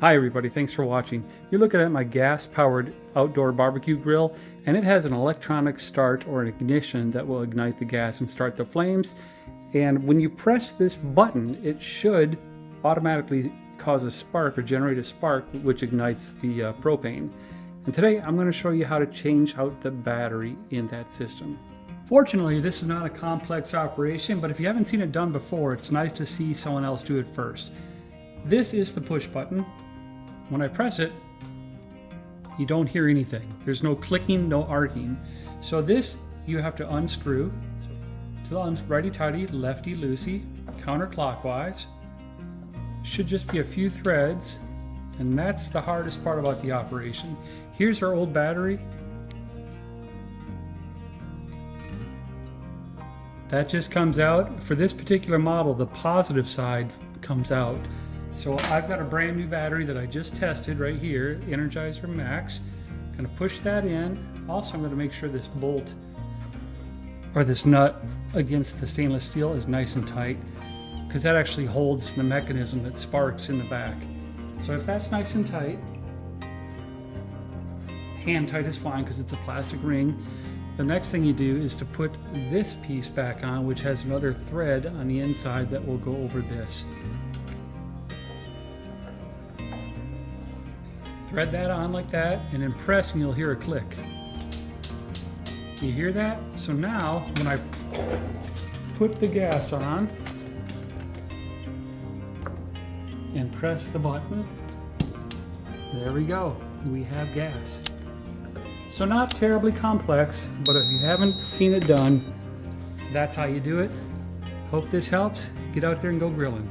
Hi everybody, thanks for watching. You're looking at my gas-powered outdoor barbecue grill, and it has an electronic start or an ignition that will ignite the gas and start the flames. And when you press this button, it should automatically cause a spark or generate a spark which ignites the propane. And today I'm going to show you how to change out the battery in that system. Fortunately, this is not a complex operation, but if you haven't seen it done before, it's nice to see someone else do it first. This is the push button. When I press it, you don't hear anything. There's no clicking, no arcing. So this you have to unscrew. So righty-tighty, lefty-loosey, counterclockwise. Should just be a few threads, and that's the hardest part about the operation. Here's our old battery. That just comes out. For this particular model, the positive side comes out. So I've got a brand new battery that I just tested right here, Energizer Max. I'm going to push that in. Also, I'm going to make sure this bolt or this nut against the stainless steel is nice and tight, because that actually holds the mechanism that sparks in the back. So if that's nice and tight, hand tight is fine because it's a plastic ring. The next thing you do is to put this piece back on, which has another thread on the inside that will go over this. Thread that on like that, and then press and you'll hear a click. You hear that? So now, when I put the gas on and press the button, there we go. We have gas. So not terribly complex, but if you haven't seen it done, that's how you do it. Hope this helps. Get out there and go grilling.